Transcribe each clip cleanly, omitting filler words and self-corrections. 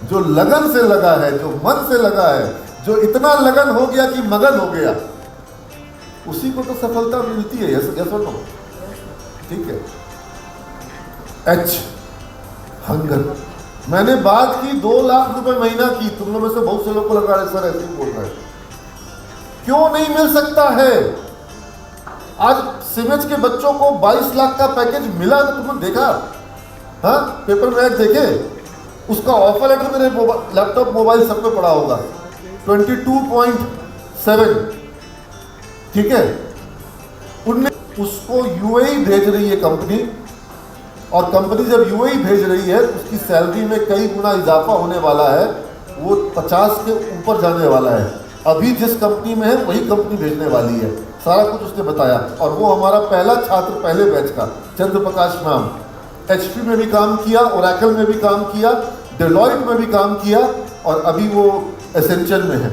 जो लगन से लगा है, जो मन से लगा है, जो इतना लगन हो गया कि मगन हो गया, उसी को तो सफलता मिलती है। यस यस और नो? ठीक है। H, hunger. मैंने बात की 2 लाख रुपए महीना की, तुम लोगों में से बहुत से लोग को लगा रहे सर ऐसे ही बोल रहे हैं। क्यों नहीं मिल सकता है? आज सिमेज के बच्चों को 22 लाख का पैकेज मिला, तो तुमने देखा? हाँ, पेपर में ऐड देखे? उसका ऑफर लेटर मेरे लैपटॉप मोबाइल सब पे पड़ा होगा। 22.7, ठीक है। उनने उसको यूएई भेज रही है कंपनी, और कंपनी जब यूएई भेज रही है उसकी सैलरी में कई गुना इजाफा होने वाला है, वो 50 के ऊपर जाने वाला है। अभी जिस कंपनी में है वही कंपनी भेजने वाली है, सारा कुछ उसने बताया। और वो हमारा पहला छात्र, पहले बैच का, चंद्र प्रकाश नाम। एचपी में भी काम किया, ओरेकल में भी काम किया, डेलॉयट में भी काम किया, और अभी वो एसेंचर में है।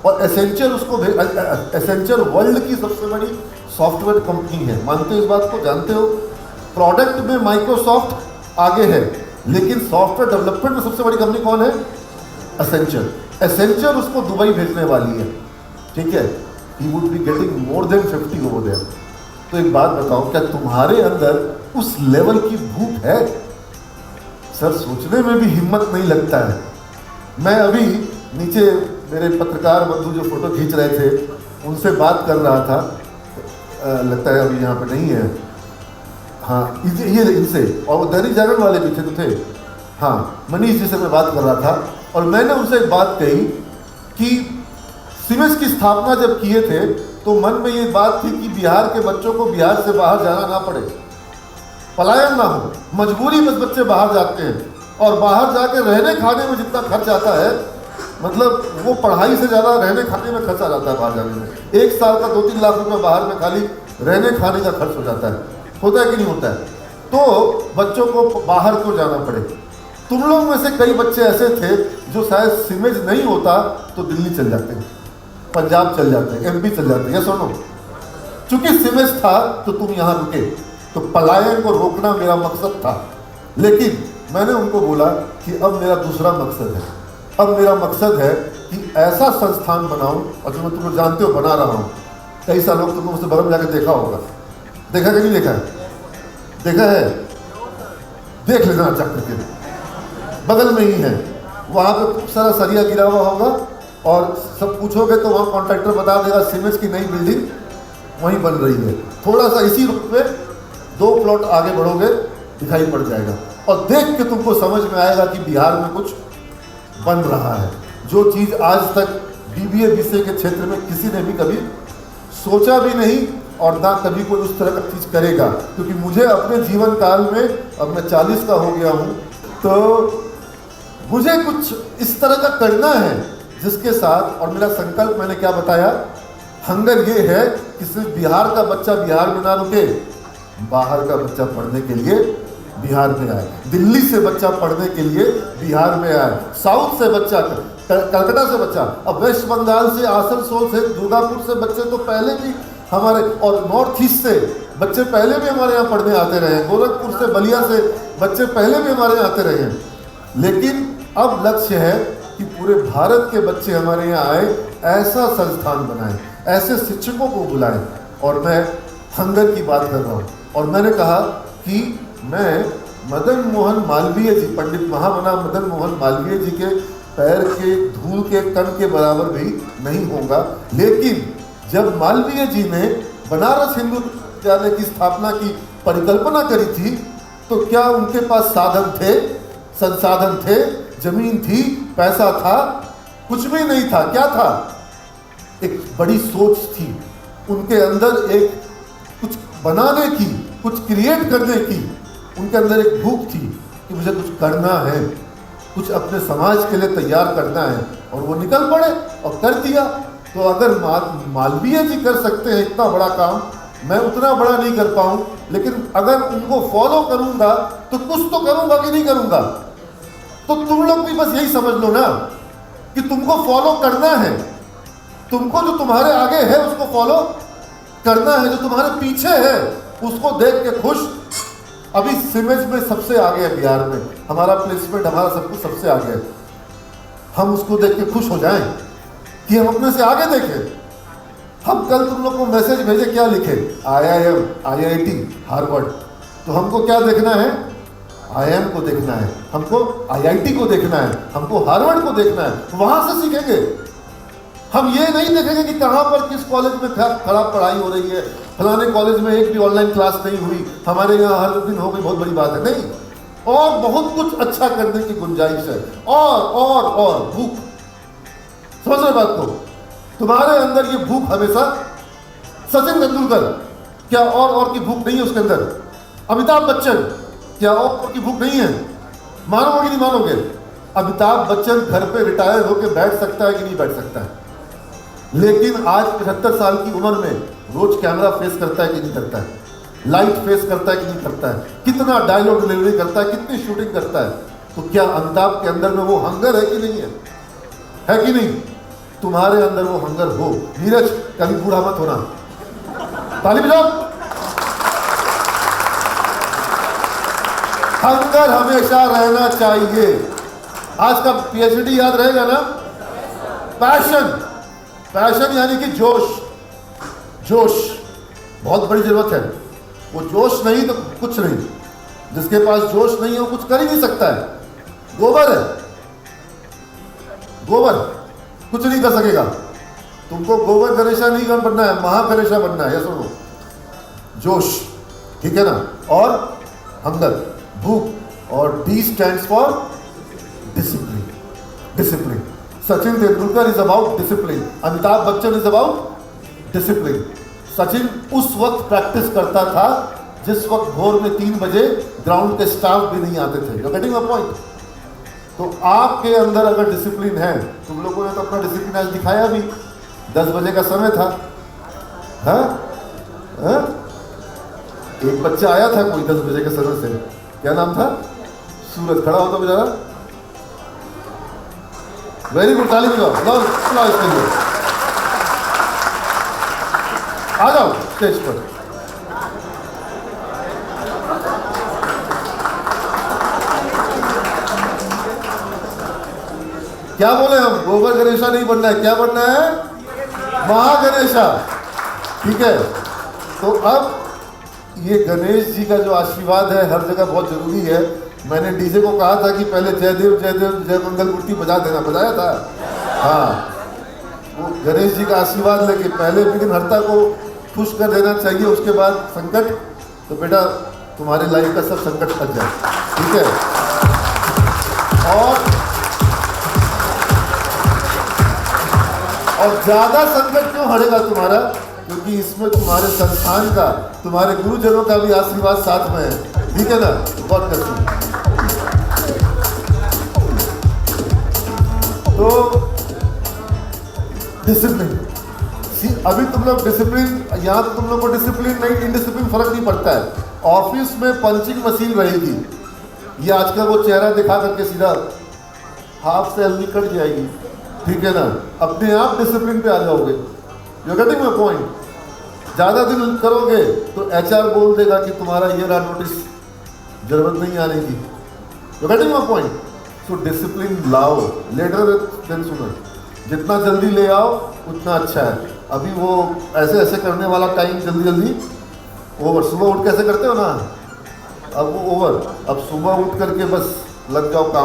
और एसेंचर उसको एसेंचर वर्ल्ड की सबसे बड़ी सॉफ्टवेयर कंपनी है। मानते हो इस बात को? जानते हो? प्रोडक्ट में माइक्रोसॉफ्ट आगे है, लेकिन सॉफ्टवेयर डेवलपमेंट में सबसे बड़ी कंपनी कौन है? एसेंचर। एसेंचर उसको दुबई भेजने वाली है, ठीक है। He would be getting more than 50 over there. तो एक बात बताओ, क्या तुम्हारे अंदर उस लेवल की भूख है? सर, सोचने में भी हिम्मत नहीं लगता है। मैं अभी नीचे मेरे पत्रकार बंधु जो फोटो खींच रहे थे, उनसे बात कर रहा था। लगता है अभी यहाँ पे नहीं है। हाँ, ये इनसे, और वो दैनिक जागरण वाले भी थे तो थे। हाँ, मनीष जी से मैं बात कर रहा था, और मैंने उनसे एक बात कही कि सिमेज की स्थापना जब किए थे तो मन में ये बात थी कि बिहार के बच्चों को बिहार से बाहर जाना ना पड़े, पलायन ना हो। मजबूरी बस बच्चे बाहर जाते हैं, और बाहर जाके रहने खाने में जितना खर्च आता है, मतलब वो पढ़ाई से ज़्यादा रहने खाने में खर्च आ जाता है बाहर जाने में। 1 साल का 2-3 लाख रुपए बाहर में खाली रहने खाने का खर्च हो जाता है। होता है कि नहीं होता है? तो बच्चों को बाहर क्यों जाना पड़े? तुम लोग में से कई बच्चे ऐसे थे जो शायद सिमेज नहीं होता तो दिल्ली चल जाते, पंजाब चल जाते, एमपी चल जाते। या सुनो, चूंकि सिमेज था तो तुम यहाँ रुके। तो पलायन को रोकना मेरा मकसद था, लेकिन मैंने उनको बोला कि अब मेरा दूसरा मकसद है। अब मेरा मकसद है कि ऐसा संस्थान बनाऊं, और जो मैं तुम लोग जानते हो बना रहा हूँ। कई साल लोग तुम उससे बगल में जाकर देखा होगा, देखा कि नहीं देखा है? देखा है? देख लेना चक करके, बगल में ही है। वहाँ पे खूब सारा सरिया गिरा हुआ होगा, और सब पूछोगे तो वहाँ कॉन्ट्रैक्टर बता देगा सिमेज की नई बिल्डिंग वहीं बन रही है। थोड़ा सा इसी रूट पे 2 प्लॉट आगे बढ़ोगे दिखाई पड़ जाएगा, और देख के तुमको समझ में आएगा कि बिहार में कुछ बन रहा है। जो चीज़ आज तक बीबीए बीसीए के क्षेत्र में किसी ने भी कभी सोचा भी नहीं, और ना कभी कोई उस तरह का चीज़ करेगा। क्योंकि मुझे अपने जीवन काल में, अब मैं 40 का हो गया हूँ, तो मुझे कुछ इस तरह का करना है जिसके साथ, और मेरा संकल्प मैंने क्या बताया, हंगर ये है कि सिर्फ बिहार का बच्चा बिहार में ना रुके, बाहर का बच्चा पढ़ने के लिए बिहार में आए, दिल्ली से बच्चा पढ़ने के लिए बिहार में आए, साउथ से बच्चा, कलकत्ता से बच्चा, अब वेस्ट बंगाल से, आसनसोल से, दुर्गापुर से बच्चे तो पहले भी हमारे, और नॉर्थ ईस्ट से बच्चे पहले भी हमारे यहाँ पढ़ने आते रहे, गोरखपुर से, बलिया से बच्चे पहले भी हमारे यहाँ आते रहे हैं। लेकिन अब लक्ष्य है कि पूरे भारत के बच्चे हमारे यहाँ आए, ऐसा संस्थान बनाएं, ऐसे शिक्षकों को बुलाएं। और मैं हंगर की बात कर रहा हूँ, और मैंने कहा कि मैं मदन मोहन मालवीय जी, पंडित महामना मदन मोहन मालवीय जी के पैर के धूल के कण के बराबर भी नहीं होगा। लेकिन जब मालवीय जी ने बनारस हिंदू विश्वविद्यालय की स्थापना की परिकल्पना करी थी, तो क्या उनके पास साधन थे, संसाधन थे, जमीन थी, पैसा था? कुछ भी नहीं था। क्या था? एक बड़ी सोच थी उनके अंदर, एक कुछ बनाने की, कुछ क्रिएट करने की उनके अंदर एक भूख थी कि मुझे कुछ करना है, कुछ अपने समाज के लिए तैयार करना है, और वो निकल पड़े और कर दिया। तो अगर मालवीय जी कर सकते हैं इतना बड़ा काम, मैं उतना बड़ा नहीं कर पाऊँ, लेकिन अगर उनको फॉलो करूँगा तो कुछ तो करूँगा कि नहीं करूँगा। तो तुम लोग भी बस यही समझ लो ना कि तुमको फॉलो करना है, तुमको जो तुम्हारे आगे है उसको फॉलो करना है, जो तुम्हारे पीछे है उसको देख के खुश। अभी सिमेज में सबसे आगे है बिहार में, हमारा प्लेसमेंट, हमारा सब कुछ सबसे आगे है। हम उसको देख के खुश हो जाएं कि हम अपने से आगे देखें। हम कल तुम लोग को मैसेज भेजे, क्या लिखे? IIM, IIT, Harvard. तो हमको क्या देखना है? IIM को देखना है, हमको IIT को देखना है, हमको हार्वर्ड को देखना है। वहां से सीखेंगे। हम ये नहीं देखेंगे कि कहाँ पर किस कॉलेज में खराब पढ़ाई हो रही है, फलाने कॉलेज में एक भी ऑनलाइन क्लास नहीं हुई, हमारे यहाँ हर दिन हो गई, बहुत बड़ी बात है। नहीं, और बहुत कुछ अच्छा करने की गुंजाइश है। और भूख, समझ रहे बात को? तुम्हारे अंदर ये भूख हमेशा, सचिन तेंदुलकर, क्या और की भूख नहीं है उसके अंदर? अमिताभ बच्चन, क्या और की भूख नहीं है? मानोगे कि नहीं मानोगे? अमिताभ बच्चन घर पे रिटायर होकर बैठ सकता है कि नहीं बैठ सकता है? लेकिन आज 75 साल की उम्र में रोज कैमरा फेस करता है कि नहीं करता है? लाइट फेस करता है कि नहीं करता है? कितना डायलॉग डिलीवरी करता है, कितनी शूटिंग करता है? तो क्या अमिताभ के अंदर में वो हंगर है कि नहीं है कि नहीं? तुम्हारे अंदर वो हंगर हो। नीरज, कभी बूढ़ा मत होना। ताली बजाओ। हंगर हमेशा रहना चाहिए। आज का PhD याद रहेगा ना? पैशन यानी कि जोश बहुत बड़ी जरूरत है। वो जोश नहीं तो कुछ नहीं। जिसके पास जोश नहीं है वो कुछ कर ही नहीं सकता है। गोबर है, गोबर कुछ नहीं कर सकेगा। तुमको गोबर गणेशा नहीं बनना है, महागणेशा बनना है। सुनो, जोश, ठीक है ना? और हंगर, भूख। और D stands for discipline. Sachin Tendulkar is about discipline, Amitabh Bachchan is about discipline. Sachin उस वक्त प्रैक्टिस करता था जिस वक्त भोर में 3 बजे ग्राउंड के स्टाफ भी नहीं आते थे। You getting my point? तो आपके अंदर अगर डिसिप्लिन है, तुम लोगों ने तो अपना डिसिप्लिन आज दिखाया भी। 10 बजे का समय था, हाँ? एक बच्चा आया था कोई 10 बजे के समय से, क्या नाम था? सूरज। खड़ा होता बेचारा। वेरी गुड, ताली बजाओ। इसके लिए आ जाओ स्टेज पर। क्या बोले हम? गोबर गणेशा नहीं बनना है, क्या बनना है? महागणेशा, ठीक है? तो अब ये गणेश जी का जो आशीर्वाद है हर जगह बहुत जरूरी है। मैंने डीजे को कहा था कि पहले जयदेव जय मंगल मूर्ति बजा देना, बजाया था? हाँ, वो गणेश जी का आशीर्वाद लेके पहले विघ्नहर्ता को खुश कर देना चाहिए, उसके बाद संकट। तो बेटा तुम्हारे लाइफ का सब संकट कट जाए, ठीक है? और ज्यादा संकट क्यों हटेगा तुम्हारा? क्योंकि इसमें तुम्हारे संस्थान का, तुम्हारे गुरुजनों का भी आशीर्वाद साथ में है, ठीक है ना? बहुत करती। तो डिसिप्लिन, अभी तुम लोग डिसिप्लिन, यहाँ तो तुम लोग को डिसिप्लिन नहीं, इनडिसिप्लिन फर्क नहीं पड़ता है। ऑफिस में पंचिंग मशीन रहेगी, ये आजकल वो चेहरा दिखा करके सीधा हाफ सैलरी कट जाएगी, ठीक है ना? अपने आप डिसिप्लिन पे आ जाओगे। You getting my point? ज़्यादा दिन करोगे तो HR बोल देगा कि तुम्हारा ये रहा नोटिस, जरूरत नहीं आने की। You getting my point? So discipline लाओ, लेटर देन सूनर। जितना जल्दी ले आओ उतना अच्छा है। अभी वो ऐसे करने वाला टाइम जल्दी ओवर। सुबह उठ कैसे करते हो ना, अब वो ओवर। अब सुबह उठ करके बस लग जाओ काम।